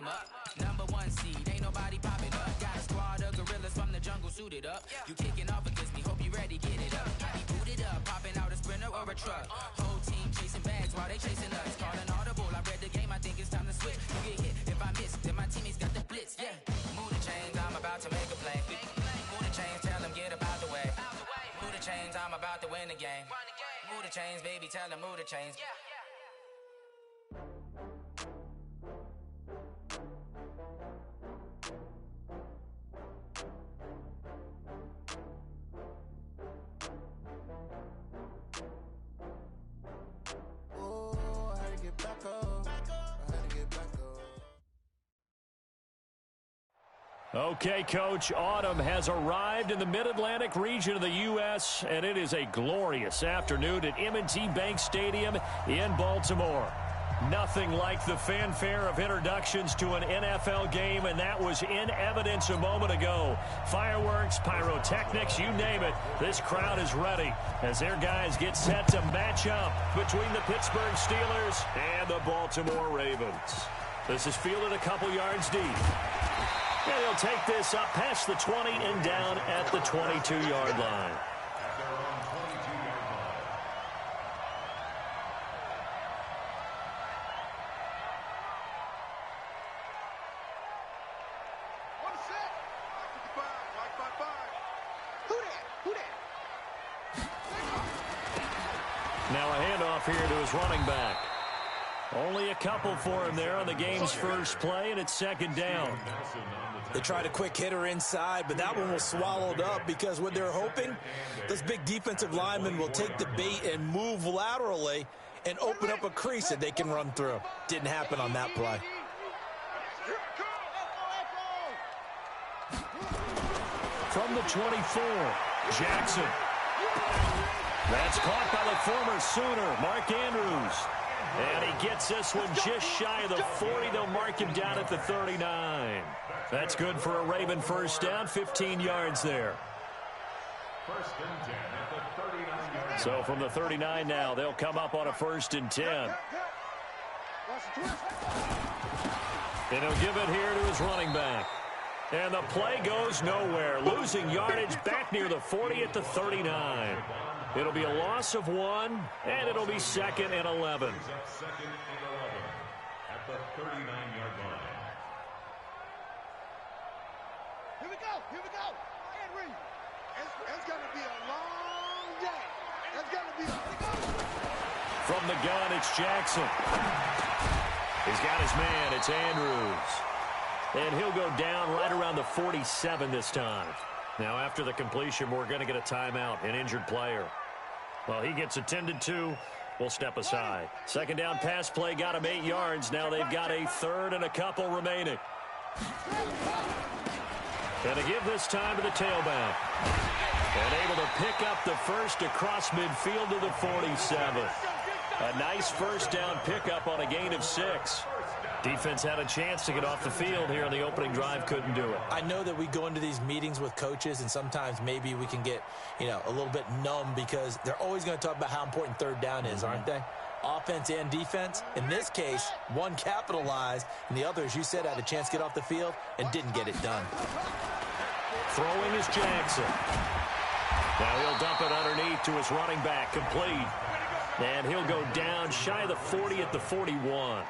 up. Number one seed, ain't nobody popping up. Got a squad of gorillas from the jungle suited up. You kicking off against me, hope you ready, get it up. Be booted up, popping out a sprinter or a truck. Whole team chasing bags while they chasing us. Call an audible, I read the game, I think it's time to switch. You get hit, if I miss, then my teammates got the blitz, yeah. Move the chains, I'm about to make a play. Move the chains, tell them get about the way. Move the chains, I'm about to win the game. Move the chains, baby, tell them move the chains. Okay, Coach, autumn has arrived in the Mid-Atlantic region of the U.S., and it is a glorious afternoon at M&T Bank Stadium in Baltimore. Nothing like the fanfare of introductions to an NFL game, and that was in evidence a moment ago. Fireworks, pyrotechnics, you name it, this crowd is ready as their guys get set to match up between the Pittsburgh Steelers and the Baltimore Ravens. This is fielded a couple yards deep. And he'll take this up past the 20 and down at the 22-yard line. Now a handoff here to his running back. Only a couple for him there on the game's first play, and it's second down. They tried a quick hitter inside, but that one was swallowed up because what they're hoping, those big defensive linemen will take the bait and move laterally and open up a crease that they can run through. Didn't happen on that play. From the 24, Jackson. That's caught by the former Sooner, Mark Andrews. And he gets this one just shy of the 40. They'll mark him down at the 39. That's good for a Raven first down, 15 yards there. First and 10 at the 39-yard. So from the 39 now, they'll come up on a first and 10. And he'll give it here to his running back. And the play goes nowhere. Losing yardage back near the 40 at the 39. It'll be a loss of 1, and it'll be second and 11. Second and 11 at the 39-yard line. Here we go, Henry. It's going to be a long day. It's going to be From the gun, it's Jackson. He's got his man, it's Andrews. And he'll go down right around the 47 this time. Now, after the completion, we're going to get a timeout, an injured player. Well, he gets attended to. We'll step aside. Second down pass play got him 8 yards. Now they've got a third and a couple remaining. Going to give this time to the tailback. And able to pick up the first across midfield to the 47. A nice first down pickup on a gain of 6. Defense had a chance to get off the field here on the opening drive, couldn't do it. I know that we go into these meetings with coaches, and sometimes maybe we can get, a little bit numb because they're always going to talk about how important third down is, aren't they? Offense and defense. In this case, one capitalized, and the other, as you said, had a chance to get off the field and didn't get it done. Throwing is Jackson. Now he'll dump it underneath to his running back, complete. And he'll go down shy of the 40 at the 41.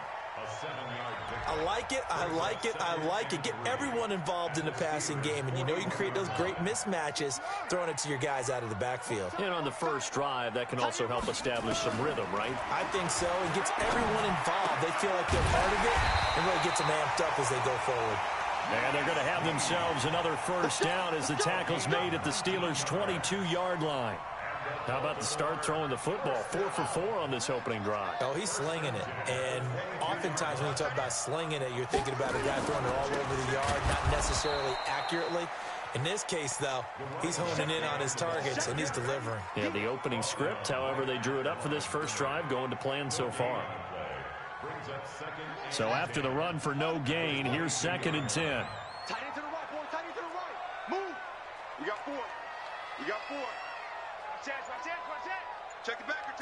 I like it, I like it, I like it. Get everyone involved in the passing game, and you can create those great mismatches throwing it to your guys out of the backfield. And on the first drive, that can also help establish some rhythm, right? I think so. It gets everyone involved. They feel like they're part of it, and really gets them amped up as they go forward. And they're going to have themselves another first down as the tackle's made at the Steelers' 22-yard line. How about the start throwing the football? 4 for 4 on this opening drive. Oh, he's slinging it. And oftentimes when you talk about slinging it, you're thinking about a guy throwing it all over the yard, not necessarily accurately. In this case, though, he's honing in on his targets, and he's delivering. Yeah, the opening script, however, they drew it up for this first drive, going to plan so far. So after the run for no gain, here's second and 10. Tight end to the right, boy. Tight end to the right. Move. We got 4. Watch it. Check it back.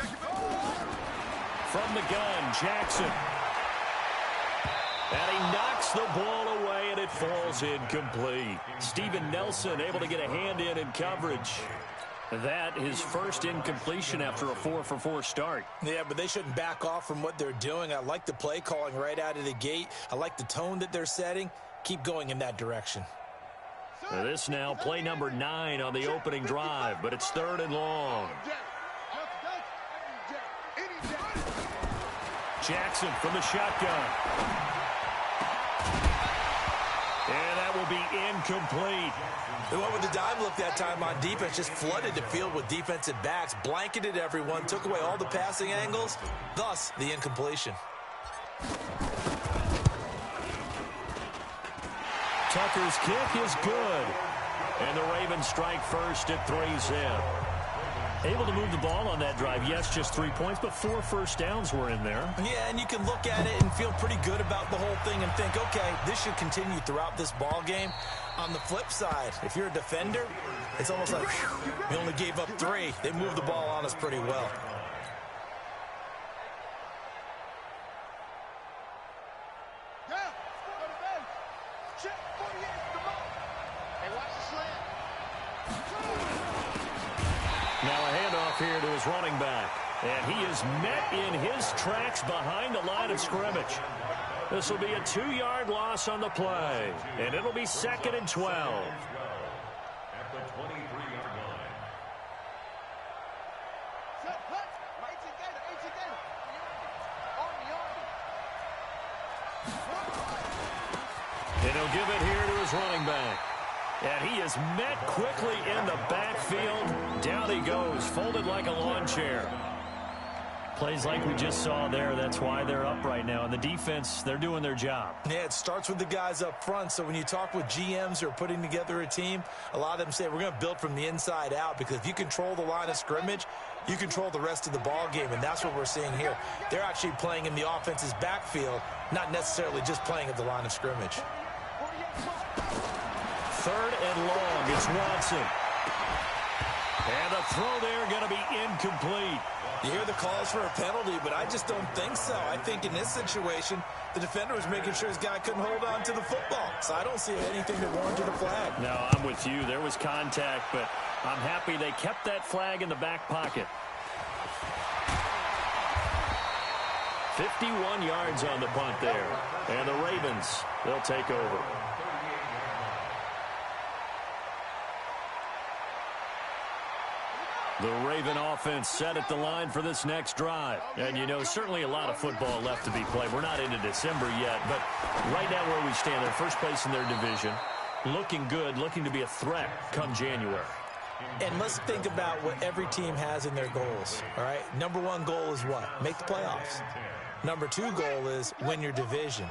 From the gun, Jackson. And he knocks Kicks the ball away, and it falls incomplete. Steven Nelson able to get a hand in coverage. That is first incompletion after a 4-for-4 start. Yeah, but they shouldn't back off from what they're doing. I like the play calling right out of the gate. I like the tone that they're setting. Keep going in that direction. This now play number 9 on the opening drive, but it's 3rd and long. Jackson from the shotgun. And that will be incomplete. They went with the dive look that time on defense, just flooded the field with defensive backs, blanketed everyone, took away all the passing angles, thus the incompletion. Tucker's kick is good. And the Ravens strike first at 3-zip. Able to move the ball on that drive. Yes, just 3 points, but 4 first downs were in there. Yeah, and you can look at it and feel pretty good about the whole thing and think, okay, this should continue throughout this ball game. On the flip side, if you're a defender, it's almost like, whew, we only gave up 3. They moved the ball on us pretty well. Now a handoff here to his running back. And he is met in his tracks behind the line of scrimmage. This will be a 2-yard loss on the play. And it'll be 2nd and 12. At the 23-yard line. And he'll give it here to his running back. And he is met quickly in the backfield. Down he goes, folded like a lawn chair. Plays like we just saw there. That's why they're up right now. And the defense, they're doing their job. Yeah, it starts with the guys up front. So when you talk with GMs who are putting together a team, a lot of them say we're going to build from the inside out, because if you control the line of scrimmage, you control the rest of the ball game, and that's what we're seeing here. They're actually playing in the offense's backfield, not necessarily just playing at the line of scrimmage. 3rd and long. It's Watson. And the throw there going to be incomplete. You hear the calls for a penalty, but I just don't think so. I think in this situation, the defender was making sure his guy couldn't hold on to the football. So I don't see anything that warranted a flag. No, I'm with you. There was contact, but I'm happy they kept that flag in the back pocket. 51 yards on the punt there. And the Ravens, they'll take over. The Raven offense set at the line for this next drive. And, you know, certainly a lot of football left to be played. We're not into December yet, but right now where we stand, they're first place in their division. Looking good, looking to be a threat come January. And let's think about what every team has in their goals, all right? Number 1 goal is what? Make the playoffs. Number 2 goal is win your division.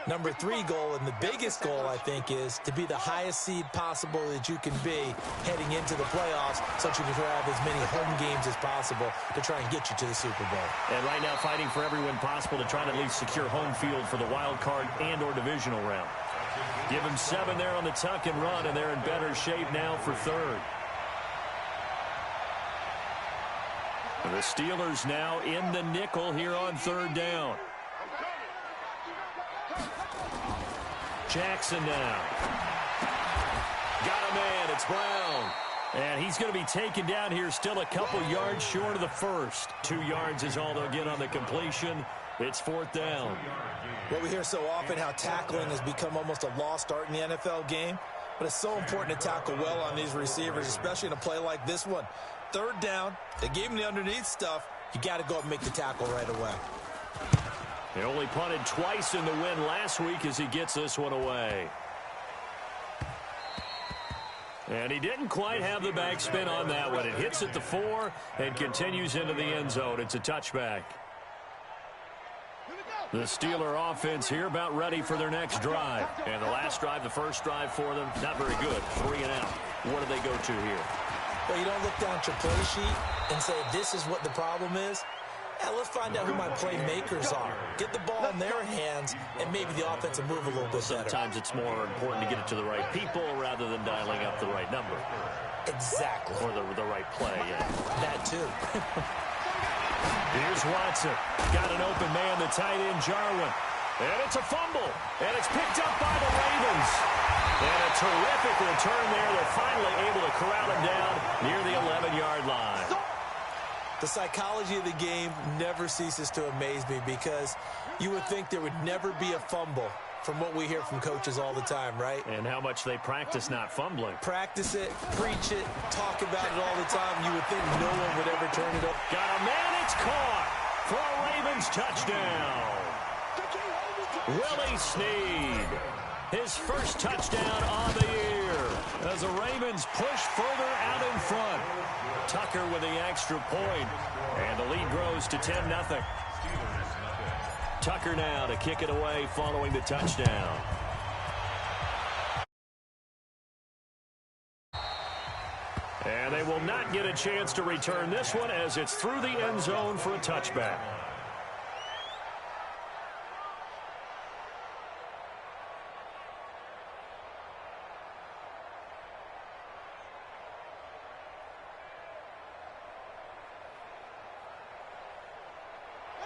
Number 3 goal, and the biggest goal, I think, is to be the highest seed possible that you can be heading into the playoffs, so that you can have as many home games as possible to try and get you to the Super Bowl. And right now fighting for every win possible to try to at least secure home field for the wild card and or divisional round. Give them 7 there on the tuck and run, and they're in better shape now for 3rd. And the Steelers now in the nickel here on 3rd down. Jackson now. Got a man. It's Brown. And he's going to be taken down here, still a couple yards short of the first. 2 yards is all they'll get on the completion. It's 4th down. Well, we hear so often how tackling has become almost a lost art in the NFL game. But it's so important to tackle well on these receivers, especially in a play like this one. 3rd down. They gave him the underneath stuff. You got to go up and make the tackle right away. He only punted twice in the win last week as he gets this one away. And he didn't quite have the backspin on that one. It hits at the 4 and continues into the end zone. It's a touchback. The Steeler offense here about ready for their next drive. And the last drive, the first drive for them, not very good. 3 and out. What do they go to here? Well, you don't look down at your play sheet and say, this is what the problem is. Yeah, let's find out who my playmakers are. Get the ball in their hands, and maybe the offense will move a little bit better. Sometimes it's more important to get it to the right people rather than dialing up the right number. Exactly. Or the right play, yeah. That too. Here's Watson. Got an open man, the tight end, Jarwin. And it's a fumble. And it's picked up by the Ravens. And a terrific return there. They're finally able to corral him down near the 11-yard line. The psychology of the game never ceases to amaze me because you would think there would never be a fumble from what we hear from coaches all the time, right? And how much they practice not fumbling. Practice it, preach it, talk about it all the time. You would think no one would ever turn it up. Got a man, it's caught for a Ravens touchdown. Willie Snead, his first touchdown on the year as the Ravens push further out in front. Tucker with the extra point, and the lead grows to 10-0. Tucker now to kick it away following the touchdown. And they will not get a chance to return this one as it's through the end zone for a touchback.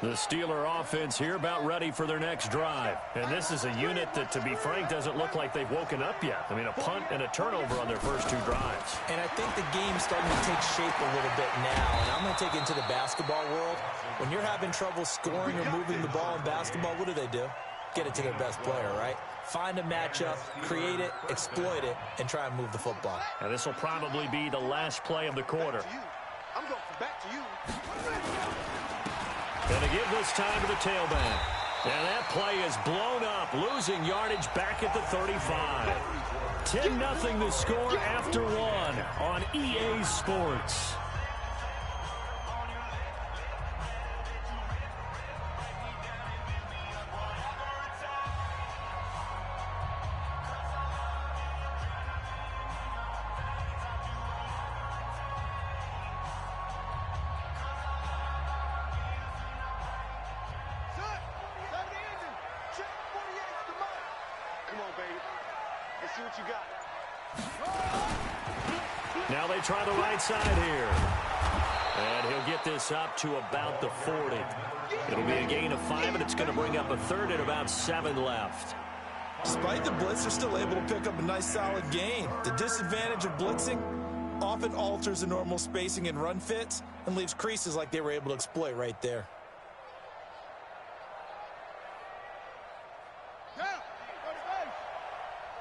The Steeler offense here about ready for their next drive. And this is a unit that, to be frank, doesn't look like they've woken up yet. I mean, a punt and a turnover on their first two drives. And I think the game's starting to take shape a little bit now. And I'm going to take it into the basketball world. When you're having trouble scoring or moving the ball in basketball, what do? Get it to their best player, right? Find a matchup, create it, exploit it, and try and move the football. And this will probably be the last play of the quarter. I'm going back to you. Going to give this time to the tailback. And that play is blown up, losing yardage back at the 35. 10-0 the score after one on EA Sports. Now they try the right side here. And he'll get this up to about the 40. It'll be a gain of 5, and it's going to bring up a third and about 7 left. Despite the blitz, they're still able to pick up a nice solid gain. The disadvantage of blitzing often alters the normal spacing and run fits and leaves creases like they were able to exploit right there.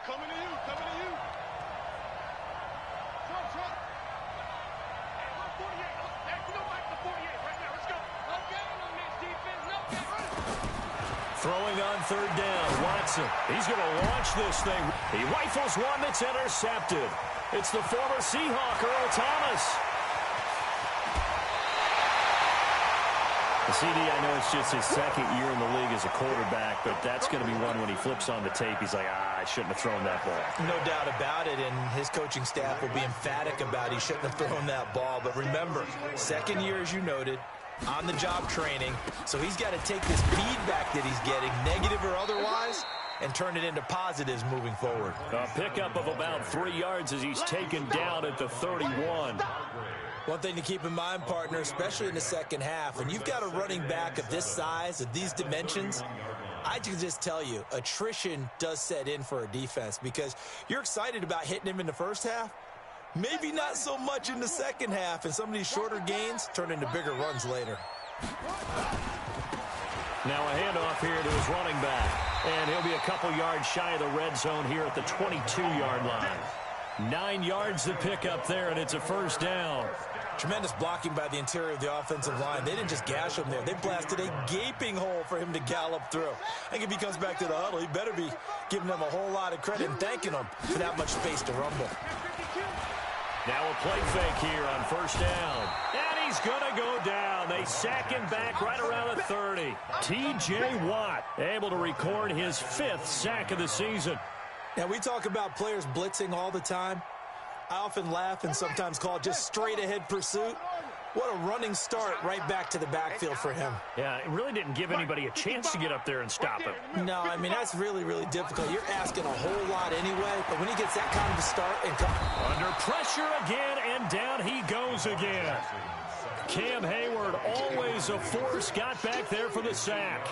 Coming to you. Throwing on third down, Watson. He's going to launch this thing. He rifles one that's intercepted. It's the former Seahawk, Earl Thomas. The CD, I know it's just his second year in the league as a quarterback, but that's going to be one when he flips on the tape. He's like, I shouldn't have thrown that ball. No doubt about it, and his coaching staff will be emphatic about he shouldn't have thrown that ball. But remember, second year, as you noted, on-the-job training, so he's got to take this feedback that he's getting, negative or otherwise, and turn it into positives moving forward. A pickup of about 3 yards as he's taken down at the 31. One thing to keep in mind, partner, especially in the second half, when you've got a running back of this size, of these dimensions, I can just tell you, attrition does set in for a defense because you're excited about hitting him in the first half, maybe not so much in the second half, and some of these shorter gains turn into bigger runs later. Now a handoff here to his running back, and he'll be a couple yards shy of the red zone here at the 22-yard line. 9 yards to pick up there, and it's a first down. Tremendous blocking by the interior of the offensive line. They didn't just gash him there. They blasted a gaping hole for him to gallop through. I think if he comes back to the huddle, he better be giving them a whole lot of credit and thanking them for that much space to rumble. Now a play fake here on first down. And he's going to go down. They sack him back right around the 30. T.J. Watt able to record his 5th sack of the season. Now, we talk about players blitzing all the time. I often laugh and sometimes call it just straight-ahead pursuit. What a running start right back to the backfield for him. Yeah, it really didn't give anybody a chance to get up there and stop him. No, I mean, that's really, really difficult. You're asking a whole lot anyway, but when he gets that kind of a start and under pressure again, and down he goes again. Cam Hayward, always a force, got back there for the sack.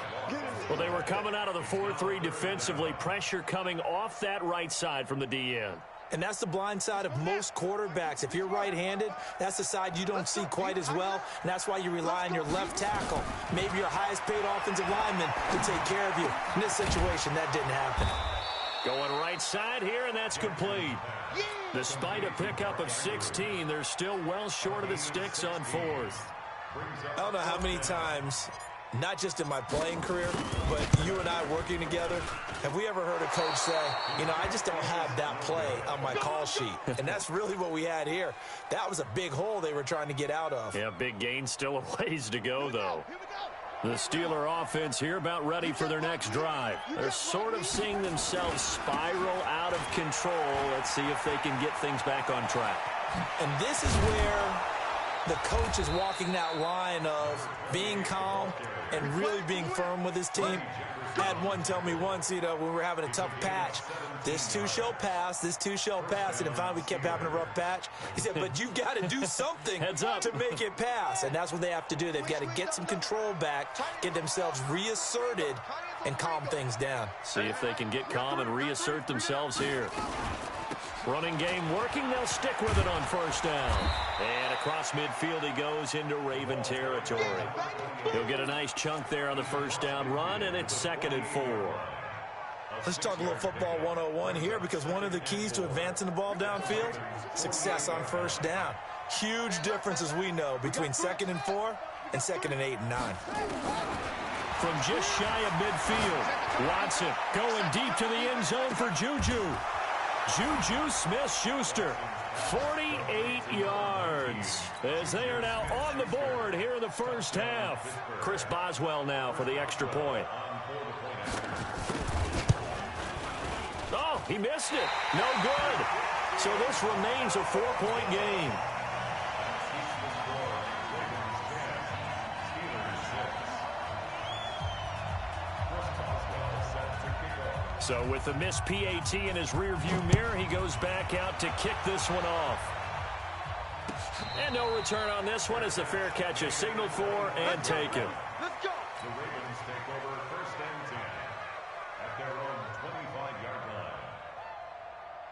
Well, they were coming out of the 4-3 defensively. Pressure coming off that right side from the DN. And that's the blind side of most quarterbacks. If you're right-handed, that's the side you don't see quite as well, and that's why you rely on your left tackle, maybe your highest-paid offensive lineman, to take care of you. In this situation, that didn't happen. Going right side here, and that's complete. Despite a pickup of 16, they're still well short of the sticks on fourth. I don't know how many times, not just in my playing career, but you and I working together, have we ever heard a coach say, you know, I just don't have that play on my call sheet. And that's really what we had here. That was a big hole they were trying to get out of. Yeah, big gain, still a ways to go, though. The Steeler offense here about ready for their next drive. They're sort of seeing themselves spiral out of control. Let's see if they can get things back on track. And this is where the coach is walking that line of being calm and really being firm with his team. I had one tell me once, you know, when we were having a tough patch, this too shall pass, this too shall pass. And finally we kept having a rough patch. He said, but you've got to do something to make it pass. And that's what they have to do. They've got to get some control back, get themselves reasserted, and calm things down. See if they can get calm and reassert themselves here. Running game working. They'll stick with it on first down. And across midfield he goes into Raven territory. He'll get a nice chunk there on the first down run, and it's 2nd and 4. Let's talk a little football 101 here, because one of the keys to advancing the ball downfield, success on first down. Huge difference, as we know, between 2nd and 4 and 2nd and 8 and 9. From just shy of midfield, Watson going deep to the end zone for Juju. Juju Smith-Schuster, 48 yards, as they are now on the board here in the first half. Chris Boswell now for the extra point. Oh, he missed it. No good. So this remains a 4-point game. So with the missed PAT in his rearview mirror, he goes back out to kick this one off. And no return on this one as the fair catch is signaled for and taken. Let's go. The Ravens take over 1st and 10 at their own 25-yard line.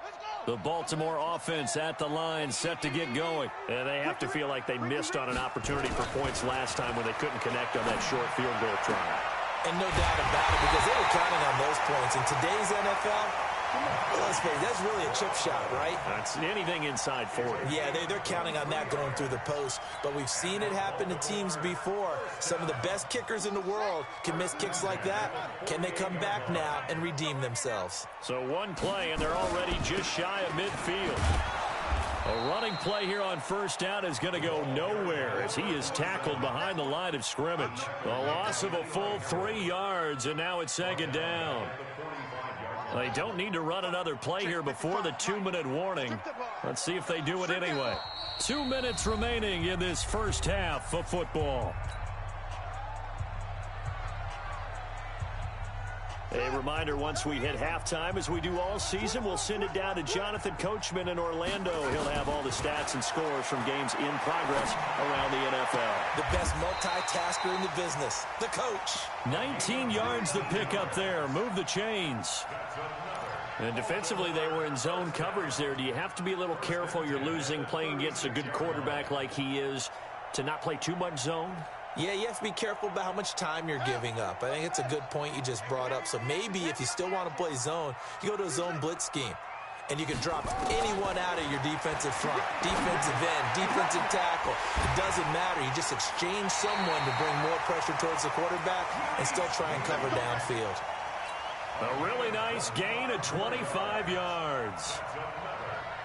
Let's go. The Baltimore offense at the line, set to get going. And they have to feel like they missed on an opportunity for points last time when they couldn't connect on that short field goal try. And no doubt about it, because they were counting on those points. In today's NFL, let's face it, that's really a chip shot, right? That's anything inside 40. Yeah, they're counting on that going through the post. But we've seen it happen to teams before. Some of the best kickers in the world can miss kicks like that. Can they come back now and redeem themselves? So one play, and they're already just shy of midfield. A running play here on first down is going to go nowhere as he is tackled behind the line of scrimmage. A loss of a full 3 yards, and now it's 2nd down. They don't need to run another play here before the 2-minute warning. Let's see if they do it anyway. 2 minutes remaining in this first half of football. A reminder, once we hit halftime, as we do all season, we'll send it down to Jonathan Coachman in Orlando. He'll have all the stats and scores from games in progress around the NFL. The best multitasker in the business, the coach. 19 yards to pick up there. Move the chains. And defensively, they were in zone coverage there. Do you have to be a little careful? You're losing, playing against a good quarterback like he is, to not play too much zone? Yeah, you have to be careful about how much time you're giving up. I think it's a good point you just brought up. So maybe if you still want to play zone, you go to a zone blitz scheme. And you can drop anyone out of your defensive front, defensive end, defensive tackle. It doesn't matter. You just exchange someone to bring more pressure towards the quarterback and still try and cover downfield. A really nice gain of 25 yards.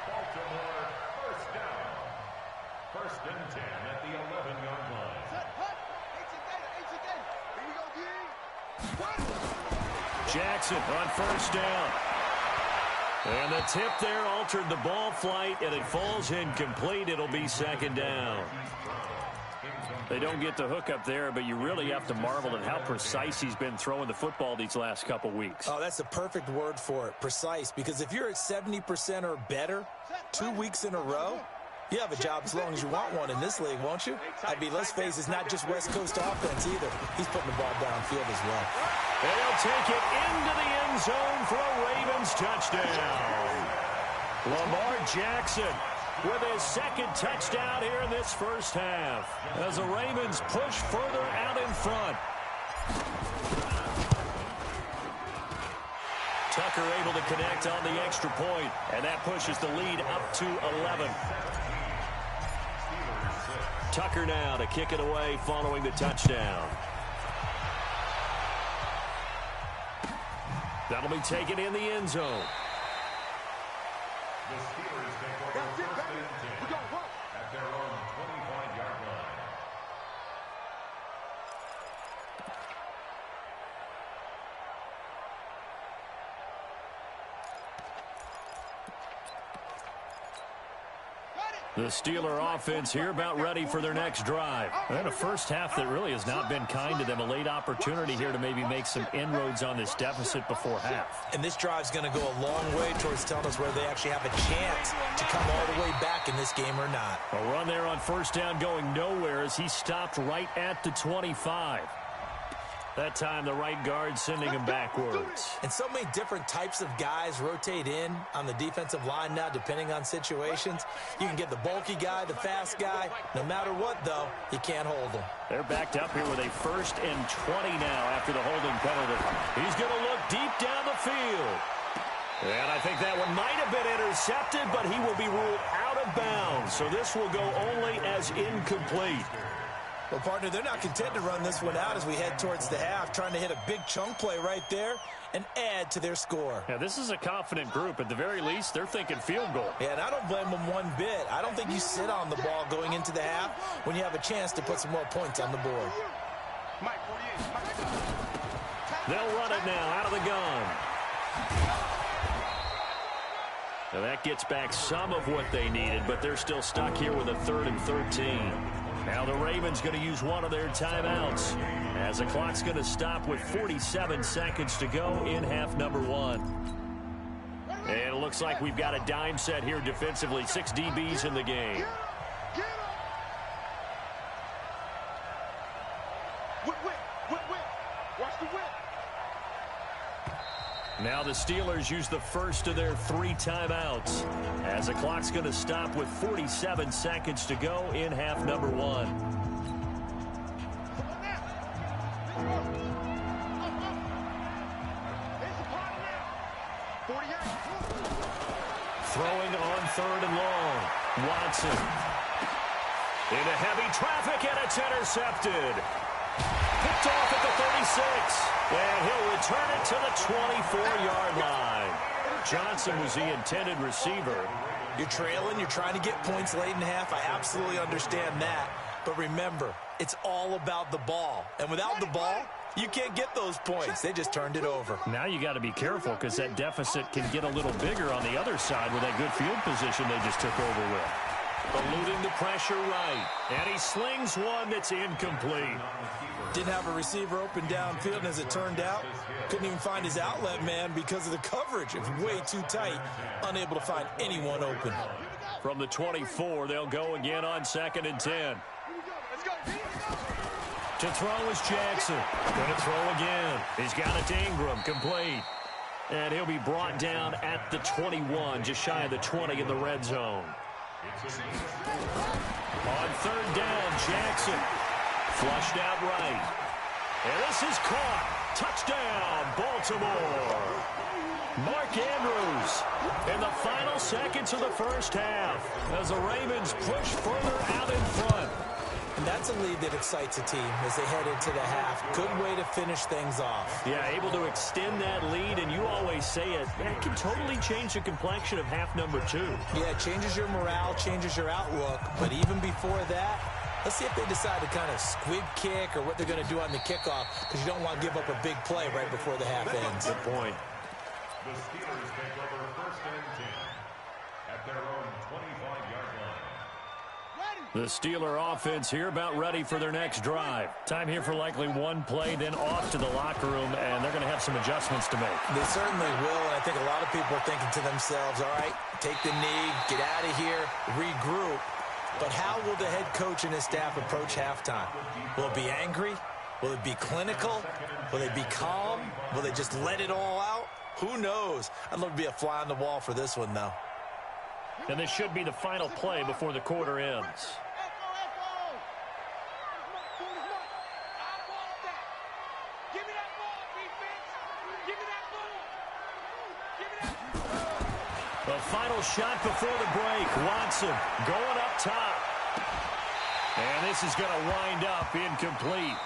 Baltimore, first down. 1st and 10 at the 11-yard line. Jackson on first down. And the tip there altered the ball flight, and it falls incomplete. It'll be 2nd down. They don't get the hook up there, but you really have to marvel at how precise he's been throwing the football these last couple weeks. Oh, that's the perfect word for it, precise. Because if you're at 70% or better 2 weeks in a row, You have a job as long as you want one in this league, won't you? I mean, let's face it, it's not just West Coast offense either. He's putting the ball downfield as well. And he'll take it into the end zone for a Ravens touchdown. Lamar Jackson with his second touchdown here in this first half as the Ravens push further out in front. Tucker able to connect on the extra point, and that pushes the lead up to 11. Tucker now to kick it away following the touchdown. That'll be taken in the end zone. The Steelers take over first and 10 at their own 25-yard line. The Steeler offense here about ready for their next drive. And a first half that really has not been kind to them. A late opportunity here to maybe make some inroads on this deficit before half. And this drive's going to go a long way towards telling us whether they actually have a chance to come all the way back in this game or not. A run there on first down going nowhere as he stopped right at the 25. That time the right guard sending him backwards. And so many different types of guys rotate in on the defensive line now depending on situations. You can get the bulky guy, the fast guy. No matter what, though, you can't hold him. They're backed up here with a 1st and 20 now after the holding penalty. He's going to look deep down the field. And I think that one might have been intercepted, but he will be ruled out of bounds. So this will go only as incomplete. Well, partner, they're not content to run this one out as we head towards the half, trying to hit a big chunk play right there and add to their score. Yeah, this is a confident group. At the very least, they're thinking field goal. Yeah, and I don't blame them one bit. I don't think you sit on the ball going into the half when you have a chance to put some more points on the board. They'll run it now out of the gun. Now that gets back some of what they needed, but they're still stuck here with a 3rd and 13. Now the Ravens going to use one of their timeouts as the clock's going to stop with 47 seconds to go in half number 1. And it looks like we've got a dime set here defensively. 6 DBs in the game. Watch the whip. Now the Steelers use the first of their 3 timeouts as the clock's going to stop with 47 seconds to go in half number 1. Throwing on 3rd and long. Watson into heavy traffic, and it's intercepted. Picked off at the 36, and he'll return it to the 24-yard line. Johnson was the intended receiver. You're trailing, you're trying to get points late in half. I absolutely understand that. But remember, it's all about the ball. And without the ball, you can't get those points. They just turned it over. Now you got to be careful because that deficit can get a little bigger on the other side with that good field position they just took over with. Eluding the pressure right. And he slings one that's incomplete. Didn't have a receiver open downfield, and as it turned out, couldn't even find his outlet man because of the coverage. It was way too tight, unable to find anyone open. From the 24, they'll go again on 2nd and 10. To throw is Jackson. Going to throw again. He's got it to Ingram, complete. And he'll be brought down at the 21, just shy of the 20 in the red zone. On 3rd down, Jackson. Flushed out right. And this is caught. Touchdown, Baltimore. Mark Andrews in the final seconds of the first half as the Ravens push further out in front. And that's a lead that excites a team as they head into the half. Good way to finish things off. Yeah, able to extend that lead, and you always say it, that can totally change the complexion of half number 2. Yeah, it changes your morale, changes your outlook. But even before that, let's see if they decide to kind of squib kick or what they're going to do on the kickoff, because you don't want to give up a big play right before the half ends. Good point. The Steelers take over first and 10 at their own 25-yard line. The Steeler offense here about ready for their next drive. Time here for likely one play, then off to the locker room, and they're going to have some adjustments to make. They certainly will, and I think a lot of people are thinking to themselves, all right, take the knee, get out of here, regroup. But how will the head coach and his staff approach halftime? Will it be angry? Will it be clinical? Will they be calm? Will they just let it all out? Who knows? I'd love to be a fly on the wall for this one, though. And this should be the final play before the quarter ends. The final shot before the break. Watson going up top. And this is going to wind up incomplete.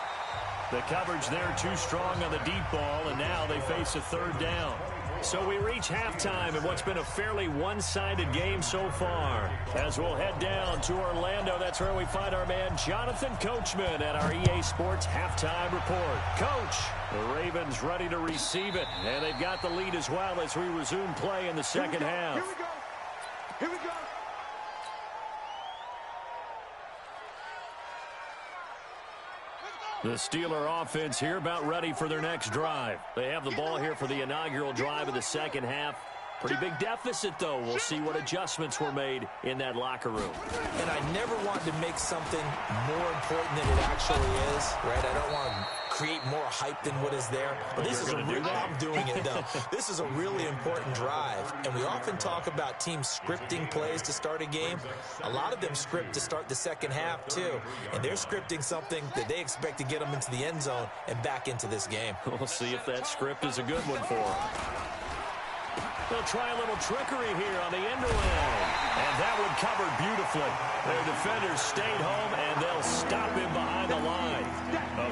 The coverage there too strong on the deep ball, and now they face a third down. So we reach halftime in what's been a fairly one-sided game so far. As we'll head down to Orlando, that's where we find our man Jonathan Coachman at our EA Sports Halftime Report. Coach, the Ravens ready to receive it, and they've got the lead as well as we resume play in the second half. Here we go. Here we go. The Steeler offense here about ready for their next drive. They have the ball here for the inaugural drive of the second half. Pretty big deficit, though. We'll see what adjustments were made in that locker room. And I never want to make something more important than it actually is, right? I don't want to create more hype than what is there. But this is I'm doing it, though. This is a really important drive. And we often talk about teams scripting plays to start a game. A lot of them script to start the second half, too. And they're scripting something that they expect to get them into the end zone and back into this game. We'll see if that script is a good one for them. They'll try a little trickery here on the end around. And that one covered beautifully. Their defenders stayed home, and they'll stop him behind the line.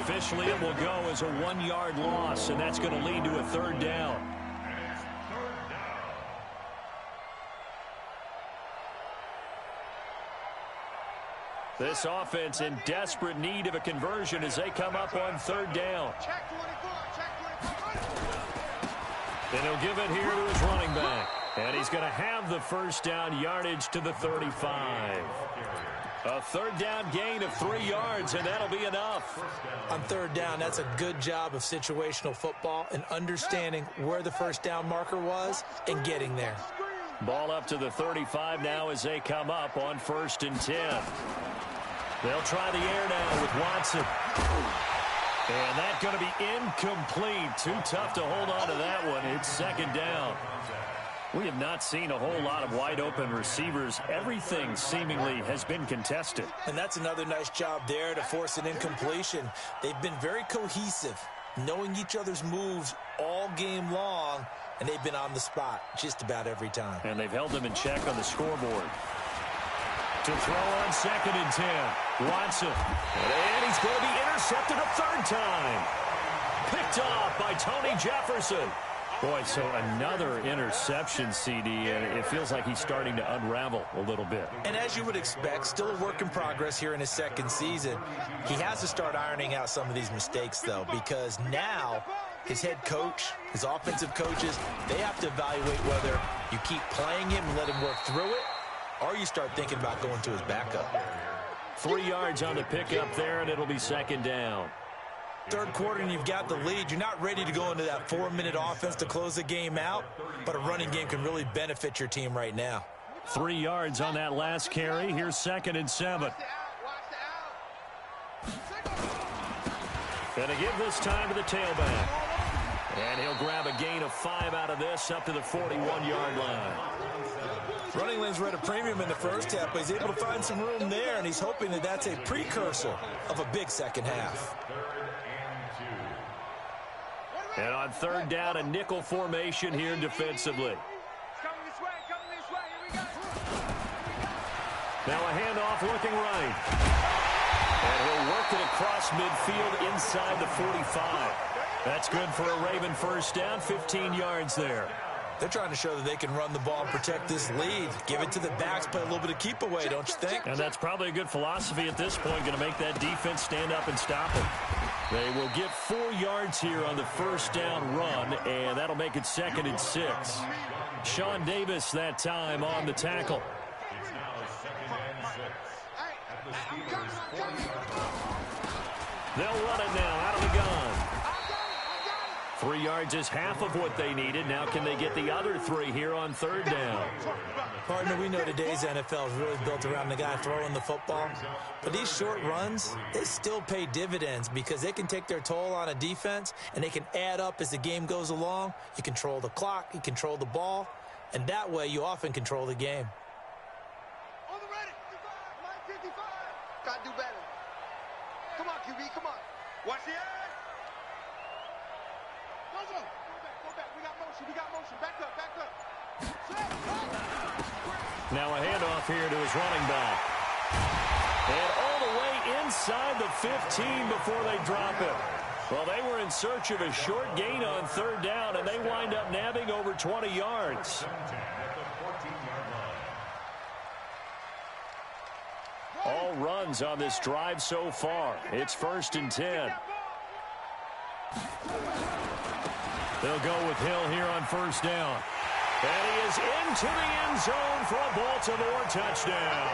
Officially, it will go as a 1-yard loss, and that's going to lead to a third down. This offense in desperate need of a conversion as they come up on third down. Check 24. Check 24. And he'll give it here to his running back. And he's going to have the first down yardage to the 35. A third down gain of 3 yards, and that'll be enough. On third down, that's a good job of situational football and understanding where the first down marker was and getting there. Ball up to the 35 now as they come up on 1st and 10. They'll try the air now with Watson. And that's going to be incomplete. Too tough to hold on to that one. It's second down. We have not seen a whole lot of wide-open receivers. Everything seemingly has been contested. And that's another nice job there to force an incompletion. They've been very cohesive, knowing each other's moves all game long, and they've been on the spot just about every time. And they've held them in check on the scoreboard. To throw on 2nd and 10. Watson. And he's going to be intercepted a third time. Picked off by Tony Jefferson. Boy, so another interception, CD, and it feels like he's starting to unravel a little bit. And as you would expect, still a work in progress here in his second season. He has to start ironing out some of these mistakes, though, because now his head coach, his offensive coaches, they have to evaluate whether you keep playing him and let him work through it, or you start thinking about going to his backup. 3 yards on the pickup there, and it'll be second down. Third quarter, and you've got the lead. You're not ready to go into that 4-minute offense to close the game out, but a running game can really benefit your team right now. 3 yards on that last carry. Here's 2nd and 7. Gonna give this time to the tailback. And he'll grab a gain of 5 out of this up to the 41-yard line. Running lanes were at a premium in the first half, but he's able to find some room there, and he's hoping that that's a precursor of a big second half. And on third down, a nickel formation here defensively. Now a handoff looking right. And he'll work it across midfield inside the 45. That's good for a Raven first down, 15 yards there. They're trying to show that they can run the ball and protect this lead. Give it to the backs, play a little bit of keep away, don't you think? And that's probably a good philosophy at this point, going to make that defense stand up and stop them. They will get 4 yards here on the first down run, and that'll make it 2nd and 6. Sean Davis that time on the tackle. They'll run it now out of the gun. 3 yards is half of what they needed. Now can they get the other 3 here on third down? Partner, we know today's NFL is really built around the guy throwing the football. But these short runs, they still pay dividends because they can take their toll on a defense, and they can add up as the game goes along. You control the clock, you control the ball, and that way you often control the game. On the ready. 55. Got to do better. Come on, QB, come on. Watch the edge. Go back. We got motion. Back up. Now a handoff here to his running back. And all the way inside the 15 before they drop it. Well, they were in search of a short gain on third down, and they wind up nabbing over 20 yards. All runs on this drive so far. It's 1st and 10. They'll go with Hill here on 1st down. And he is into the end zone for a Baltimore touchdown.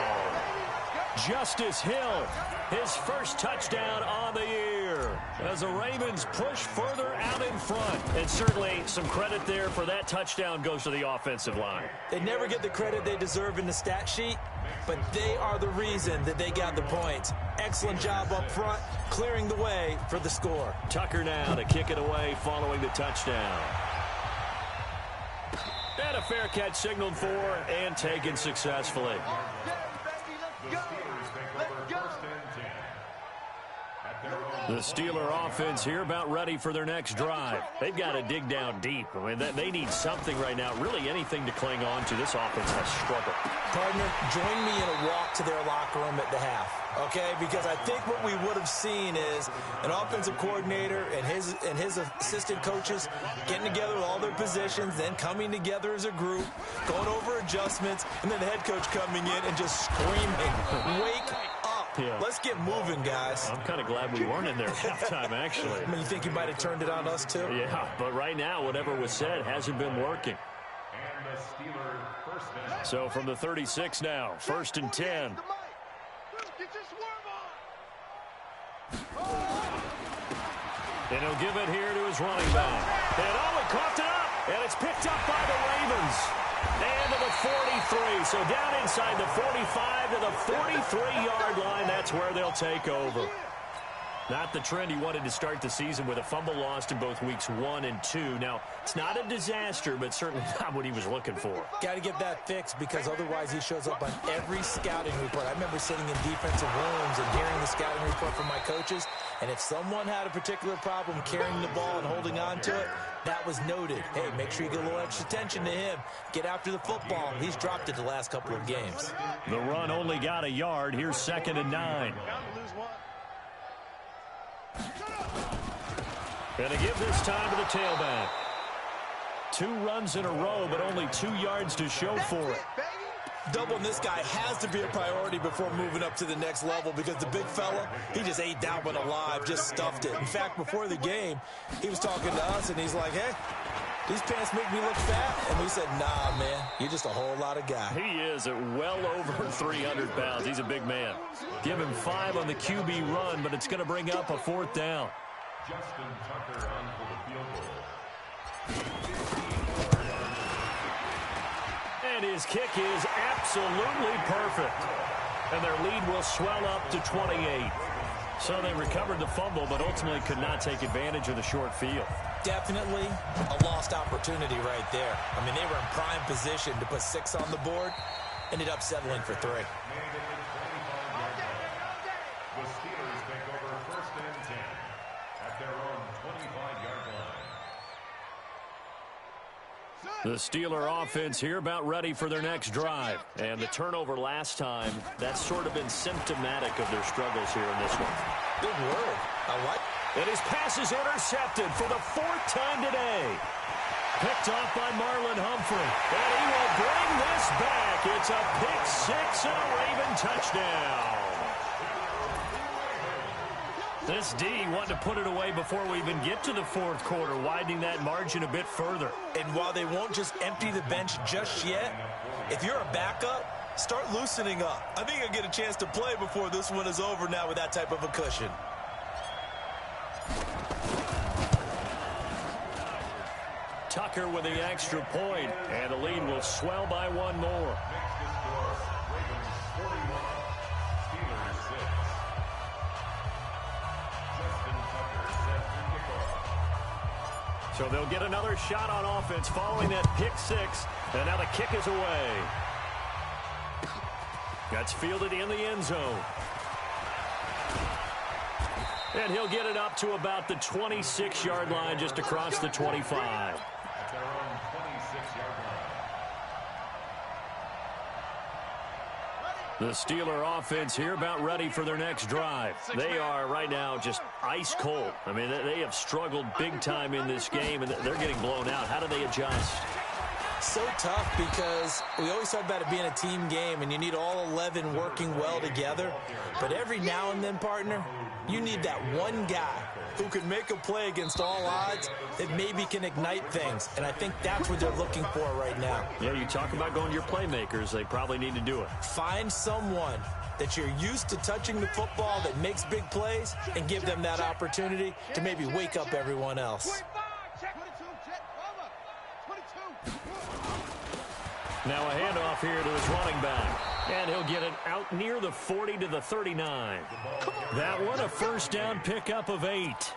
Justice Hill, his first touchdown on the year, as the Ravens push further out in front. And certainly some credit there for that touchdown goes to the offensive line. They never get the credit they deserve in the stat sheet, but they are the reason that they got the points. Excellent job up front, clearing the way for the score. Tucker now to kick it away following the touchdown. And a fair catch signaled for and taken successfully. The Steeler offense here about ready for their next drive. They've got to dig down deep. I mean, they need something right now, really anything to cling on to. This offense has struggled. Partner, join me in a walk to their locker room at the half, okay? Because I think what we would have seen is an offensive coordinator and his assistant coaches getting together with all their positions, then coming together as a group, going over adjustments, and then the head coach coming in and just screaming, "Wake up. Yeah. Let's get moving, guys." I'm kind of glad we weren't in there at halftime, actually. I mean, you think you might have turned it on us, too? Yeah, but right now, whatever was said hasn't been working. So from the 36 now, 1st and 10. And he'll give it here to his running back. And he coughed it up, and it's picked up by the Ravens. And to the 43, so down inside the 45 to the 43-yard line. That's where they'll take over. Not the trend he wanted to start the season with a fumble lost in both weeks 1 and 2. Now, it's not a disaster, but certainly not what he was looking for. Got to get that fixed because otherwise he shows up on every scouting report. I remember sitting in defensive rooms and hearing the scouting report from my coaches, and if someone had a particular problem carrying the ball and holding on to it, that was noted. Hey, make sure you get a little extra attention to him. Get after the football. He's dropped it the last couple of games. The run only got a yard. Here's 2nd and 9. And to give this time to the tailback. 2 runs in a row, but only 2 yards to show for it. Doubling this guy has to be a priority before moving up to the next level because the big fella, he just ate that one alive, just stuffed it. In fact, before the game, he was talking to us, and he's like, "Hey, these pants make me look fat." And we said, "Nah, man, you're just a whole lot of guy." He is at well over 300 pounds. He's a big man. Give him 5 on the QB run, but it's going to bring up a 4th down. Justin Tucker on for the field goal. And his kick is absolutely perfect. And their lead will swell up to 28. So they recovered the fumble, but ultimately could not take advantage of the short field. Definitely a lost opportunity right there. I mean, they were in prime position to put 6 on the board. Ended up settling for 3. The Steelers take over 1st and 10 at their own 25-yard line. The Steeler offense here about ready for their next drive. And the turnover last time, that's sort of been symptomatic of their struggles here in this one. Big word. I like it. And his pass is intercepted for the 4th time today. Picked off by Marlon Humphrey. And he will bring this back. It's a pick 6 and a Raven touchdown. This D wanted to put it away before we even get to the 4th quarter, widening that margin a bit further. And while they won't just empty the bench just yet, if you're a backup, start loosening up. I think I'll get a chance to play before this one is over now with that type of a cushion. Tucker with the extra point, and the lead will swell by one more. So they'll get another shot on offense following that pick six, and now the kick is away. That's fielded in the end zone. And he'll get it up to about the 26-yard line, just across the 25. At their own 26-yard line. The Steeler offense here about ready for their next drive. They are right now just ice cold. I mean, they have struggled big time in this game, and they're getting blown out. How do they adjust? So tough because we always talk about it being a team game, and you need all 11 working well together. But every now and then, partner, you need that one guy who can make a play against all odds that maybe can ignite things. And I think that's what they're looking for right now. Yeah, you talk about going to your playmakers. They probably need to do it. Find someone that you're used to touching the football that makes big plays and give them that opportunity to maybe wake up everyone else. Now a handoff here to his running back. And he'll get it out near the 40 to the 39. That one a first down pickup of 8.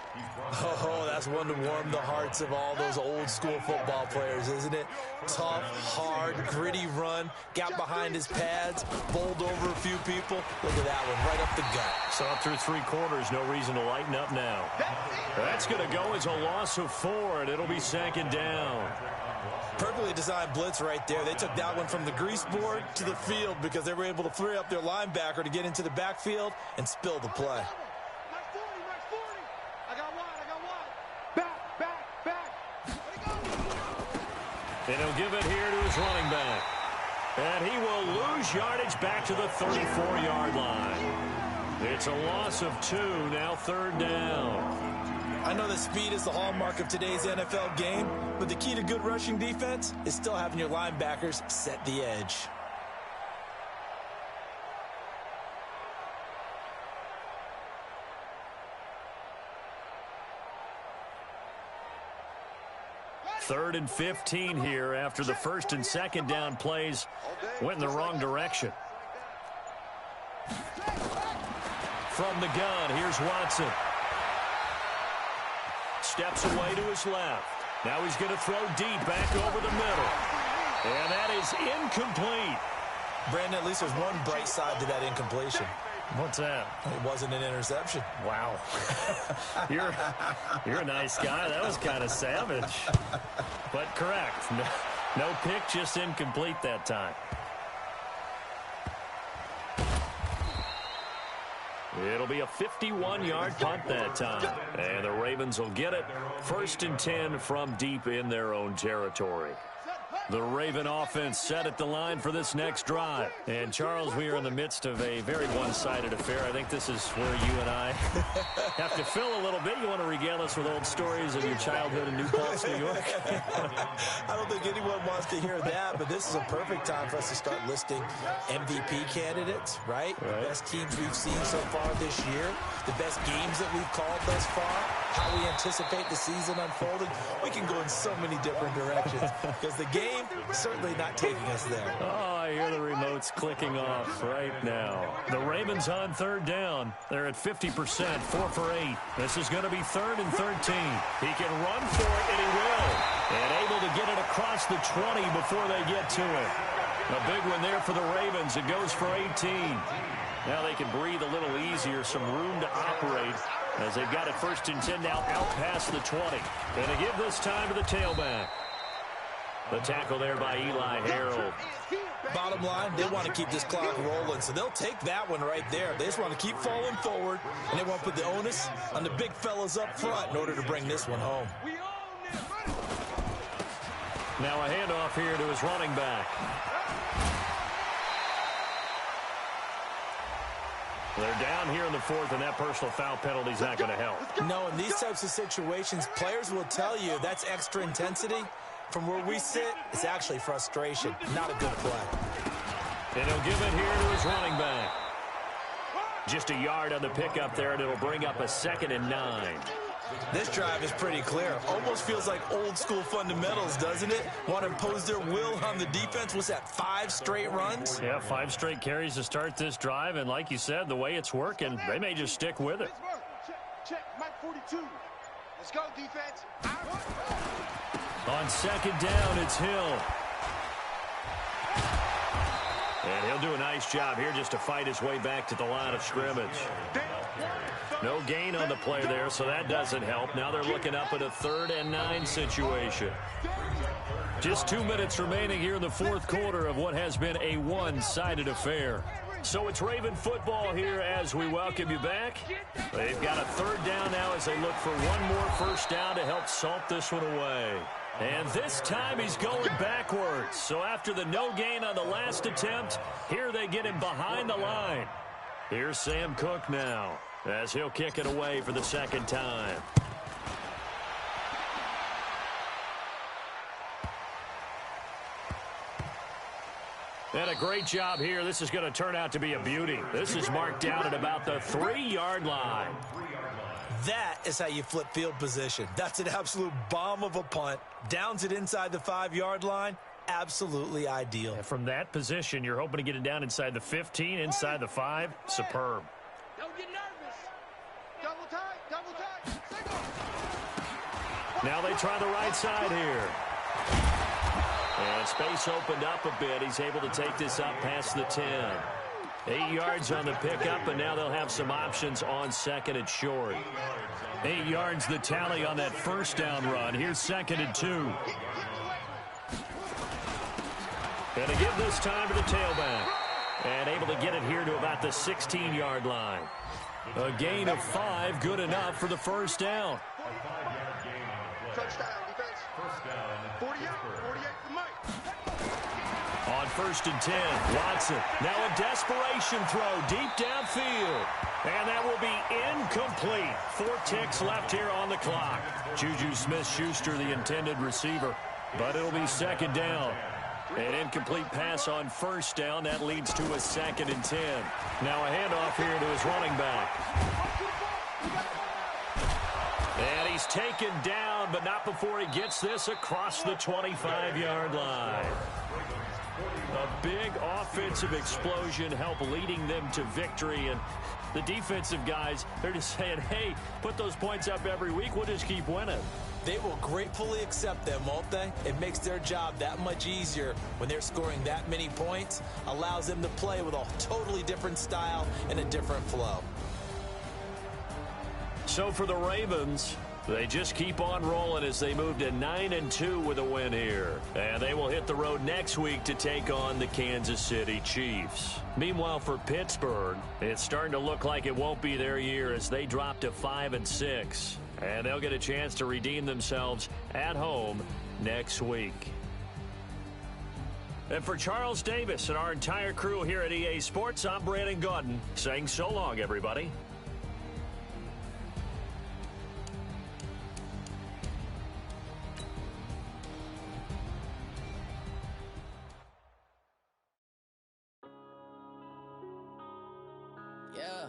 Oh, that's one to warm the hearts of all those old school football players, isn't it? Tough, hard, gritty run. Got behind his pads, bowled over a few people. Look at that one, right up the gut. So up through 3 quarters, no reason to lighten up now. That's going to go as a loss of 4, and it'll be second down. Perfectly designed blitz right there. They took that one from the grease board to the field because they were able to free up their linebacker to get into the backfield and spill the play. And he'll give it here to his running back. And he will lose yardage back to the 34-yard line. It's a loss of 2, now third down. I know that speed is the hallmark of today's NFL game, but the key to good rushing defense is still having your linebackers set the edge. Third and 15 here after the first and second down plays went in the wrong direction. From the gun, here's Watson. Steps away to his left. Now he's going to throw deep back over the middle. And that is incomplete. Brandon, at least there's one bright side to that incompletion. What's that? It wasn't an interception. Wow. You're a nice guy. That was kind of savage. But correct. No pick, just incomplete that time. It'll be a 51-yard punt that time. And the Ravens will get it. First and 10 from deep in their own territory. The Raven offense set at the line for this next drive. And, Charles, we are in the midst of a very one-sided affair. I think this is where you and I have to fill a little bit. You want to regale us with old stories of your childhood in New Paltz, New York? I don't think anyone wants to hear that, but this is a perfect time for us to start listing MVP candidates, right? The best teams we've seen so far this year, the best games that we've called thus far, how we anticipate the season unfolding. We can go in so many different directions because the game certainly not taking us there. Oh, I hear the remotes clicking off right now. The Ravens on third down. They're at 50%, 4 for 8. This is going to be 3rd and 13. He can run for it, and he will. And able to get it across the 20 before they get to it. A big one there for the Ravens. It goes for 18. Now they can breathe a little easier, some room to operate as they've got it 1st and 10 now out past the 20. And to give this time to the tailback. The tackle there by Eli Harold. Bottom line, they want to keep this clock rolling, so they'll take that one right there. They just want to keep falling forward, and they want to put the onus on the big fellas up front in order to bring this one home. Now a handoff here to his running back. They're down here in the 4th, and that personal foul penalty is not going to help. No, in these types of situations, players will tell you that's extra intensity. From where we sit, it's actually frustration, not a good play. And he'll give it here to his running back. Just a yard on the pickup there, and it'll bring up a 2nd and 9. This drive is pretty clear. Almost feels like old school fundamentals, doesn't it? Want to impose their will on the defense. What's that, 5 straight runs? Yeah, 5 straight carries to start this drive, and like you said, the way it's working, they may just stick with it. Check, Mike 42. Let's go, defense. On 2nd down, it's Hill. And he'll do a nice job here just to fight his way back to the line of scrimmage. No gain on the play there, so that doesn't help. Now they're looking up at a 3rd and 9 situation. Just 2 minutes remaining here in the 4th quarter of what has been a one-sided affair. So it's Raven football here as we welcome you back. They've got a 3rd down now as they look for one more first down to help salt this one away. And this time he's going backwards. So after the no gain on the last attempt, here they get him behind the line. Here's Sam Cook now as he'll kick it away for the 2nd time. And a great job here. This is going to turn out to be a beauty. This is marked down at about the 3-yard line. That is how you flip field position. That's an absolute bomb of a punt. Downs it inside the 5-yard line. Absolutely ideal. And from that position, you're hoping to get it down inside the 15, inside the 5. Superb. Don't get nervous. Double tight. Single. Now they try the right side here. And space opened up a bit. He's able to take this up past the 10. 8 yards on the pickup, and now they'll have some options on 2nd and short. 8 yards the tally on that first down run. Here's 2nd and 2. And to give this time to the tailback. And able to get it here to about the 16-yard line. A gain of 5, good enough for the first down. Touchdown, defense. 48 for Mike. On 1st and 10, Watson. Now a desperation throw deep downfield. And that will be incomplete. 4 ticks left here on the clock. Juju Smith-Schuster, the intended receiver. But it'll be 2nd down. An incomplete pass on 1st down. That leads to a 2nd and 10. Now a handoff here to his running back. And he's taken down, but not before he gets this across the 25-yard line. A big offensive explosion helped leading them to victory. And the defensive guys, they're just saying, hey, put those points up every week. We'll just keep winning. They will gratefully accept them, won't they? It makes their job that much easier when they're scoring that many points. Allows them to play with a totally different style and a different flow. So for the Ravens, they just keep on rolling as they move to 9-2 with a win here. And they will hit the road next week to take on the Kansas City Chiefs. Meanwhile, for Pittsburgh, it's starting to look like it won't be their year as they drop to 5-6. And they'll get a chance to redeem themselves at home next week. And for Charles Davis and our entire crew here at EA Sports, I'm Brandon Gaudin saying so long, everybody. Yeah.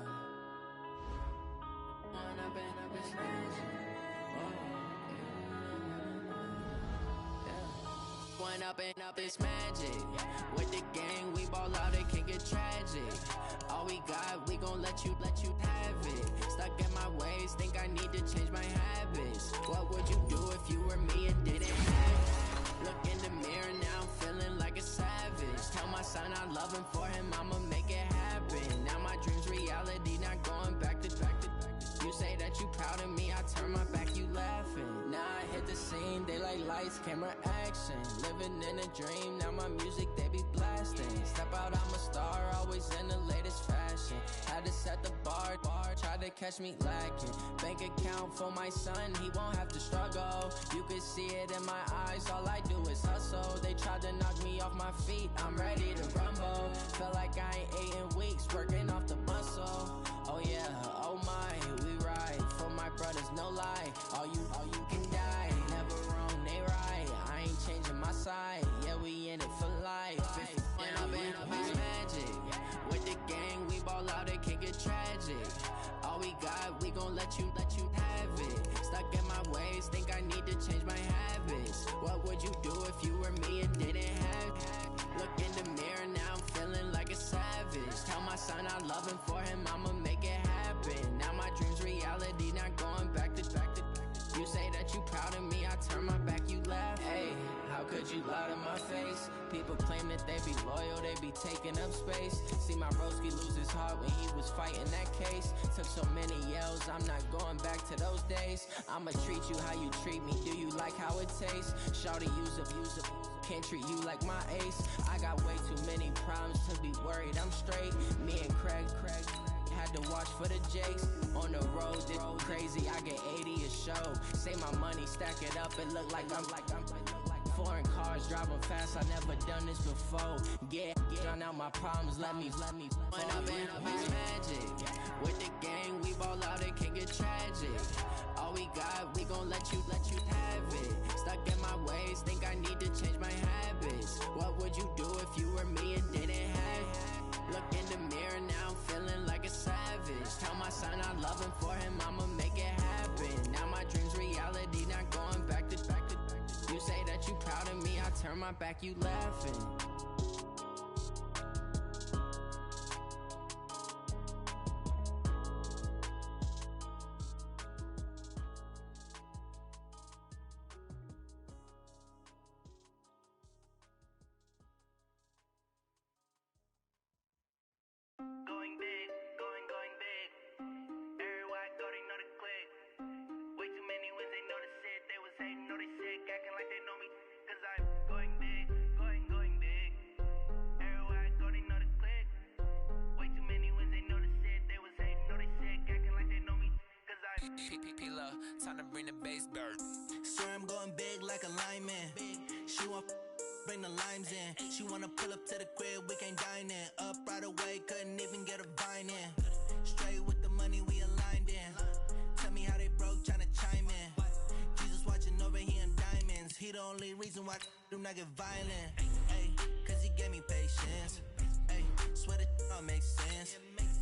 Up this magic. With the gang, we ball out, it can get tragic. All we got, we gon' let you have it. Stuck in my ways, think I need to change my habits. What would you do if you were me and didn't have it? Look in the mirror, now I'm feeling like a savage. Tell my son I love him, for him I'ma make it happen. Now my dream's reality, not going back to. You say that you proud of me, I turn my back, you laughing. Now I hit the scene, they like lights, camera, action. Living in a dream, now my music, they be blasting. Step out, I'm a star, always in the latest fashion. Had to set the bar, try to catch me lacking. Bank account for my son, he won't have to struggle. You can see it in my eyes, all I do is hustle. They tried to knock me off my feet, I'm ready to rumble. Feel like I ain't ate in weeks, working off the muscle. Oh yeah, oh my, we ride for my brothers, no lie. All you can die, never wrong, they right. I ain't changing my side, yeah, we in it for life. If you up, it's magic. let you have it. Stuck in my ways, think I need to change my habits. What would you do if you were me and didn't have it? Look in the mirror, now I'm feeling like a savage. Tell my son I love him, for him I'ma make it happen. Now my dream's reality, not going back to. You say that you proud of me, I turn my back, you laugh. Hey, how could you lie to my face? People claim that they be loyal, they be taking up space. See my broski lose his heart when he was fighting that case. Took so many yells, I'm not going back to those days. I'ma treat you how you treat me, do you like how it tastes? Shawty, use up, can't treat you like my ace. I got way too many problems to be worried, I'm straight. Me and Craig had to watch for the Jakes. On the road, this crazy, I get 80 a show. Say my money, stack it up, it look like I'm foreign cars, driving fast, I never done this before. Get drown out my problems, let me point up and it's magic. With the gang, we ball out, it can get tragic. All we got, we gon' let you have it. Stuck in my ways, think I need to change my habits. What would you do if you were me and didn't have it? Look in the mirror, now I'm feeling like a savage. Tell my son I love him, for him I'ma make it happen. Now my dream's reality, not going back to. You say that you proud of me, I turn my back, you laughing. Going big, going big. Everywhere I go, they know the click. Way too many wins, they know the shit. They was hating, know they sick, acting like they know me. Cause I'm going big, going big. Everywhere I go, they know the click. Way too many wins, they know the shit. They was hating, know they sick, acting like they know me. Cause I'm P-P-P-P-Love, time to bring the bass bird. swear I'm going big like a lineman. She want bring the limes in. She wanna pull up to the crib, we can't dine in. Up right away, couldn't even get a vine in. Straight with the money, we aligned in. Tell me how they broke, tryna chime in. Jesus watching over, he in diamonds. He the only reason why I do not get violent. Ay, cause he gave me patience. Ay, swear that all makes sense.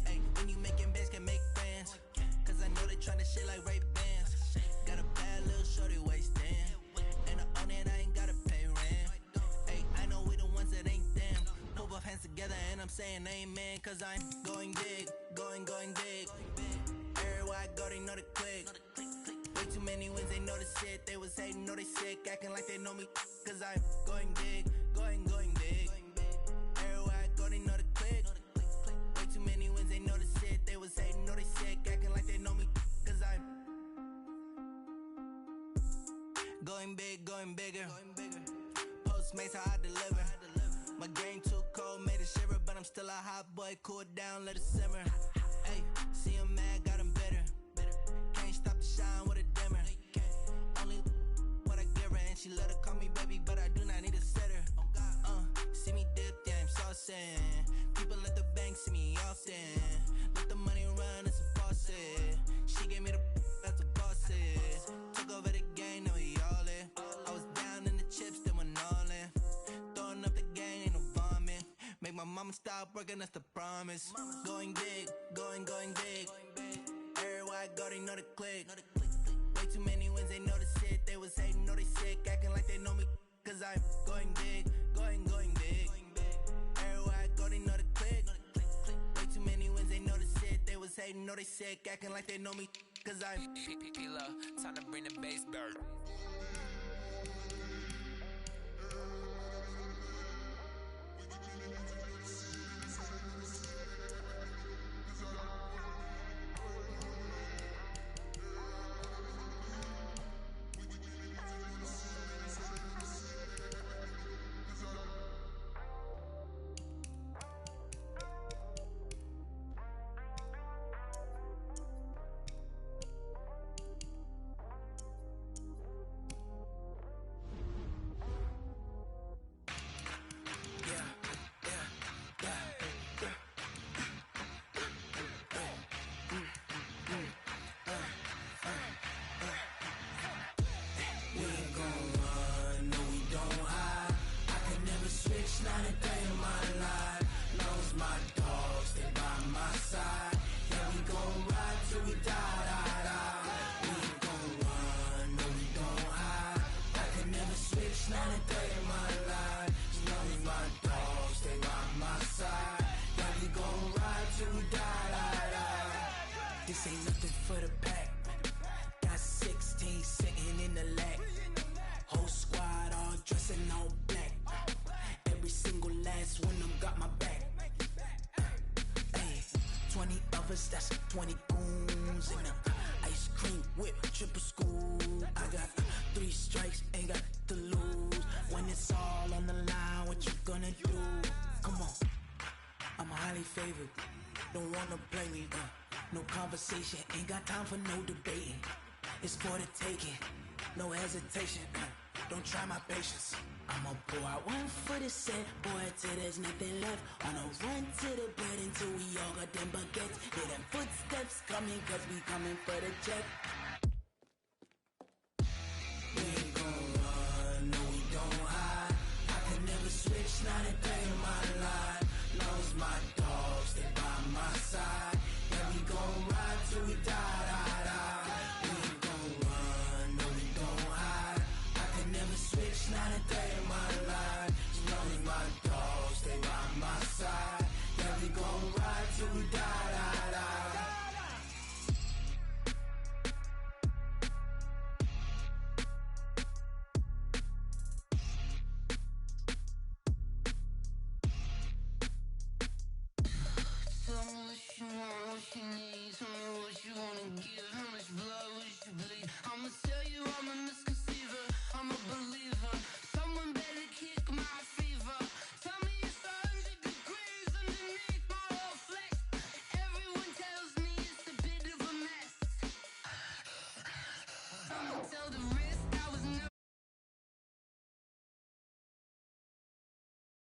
Ay, when you making bands, can make friends. Cause I know they tryna shit like Ray-Bans. Got a bad little shorty wasting. And I own it, I ain't gotta pay rent. Ay, I know we the ones that ain't them. Put both hands together and I'm saying amen. Cause I'm going big, going big. Everywhere I go, they know the click. Way too many wins, they know the shit. They was hating, know they sick, acting like they know me. Cause I'm going big, going big. Everywhere I go, they know the click. Way too many wins, they know the shit. They was hating, know they sick, acting like they know me. Cause I'm going big, going bigger. Postmates, how I deliver. My game too cold, made a shiver, but I'm still a hot boy. Cool it down, let it simmer. Hey, see him mad, got him bitter. Can't stop the shine with a dimmer. Only what I give her, and she let her call me baby, but I do not need a sitter. See me dip, yeah, I'm saucing. People at the bank see me often. Let the money run, it's a faucet. She gave me the that's a boss is. Took over the game, now we all in. I was down in the chips, then went all in. Throwing up the gang, ain't no vomit. Make my mama stop working, that's the promise. Going big, going big. Everywhere I go, they know the click. Way too many wins, they know the shit. They was hating, know they sick, acting like they know me. Cause I'm going big, going big. Everywhere I go, they know the click. Way too many wins, they know the shit. They was hating, know they sick, acting like they know me. Cause I'm P-P-P-Love, time to bring the bass bird. This ain't nothing for the pack. Got 16 sitting in the lag. Whole squad all dressing all black. Every single last one of them got my back. Hey, 20 of us, that's 20 goons in the ice cream whip, triple scoop. I got 3 strikes, ain't got to lose. When it's all on the line, what you gonna do? Come on, I'm highly favored. Don't wanna play me, no conversation, ain't got time for no debating. It's for the taking, no hesitation. Don't try my patience. I'ma pour out one for the set, boy, till there's nothing left. On a run to the bed until we all got them baguettes. Hear them footsteps coming, cause we coming for the check.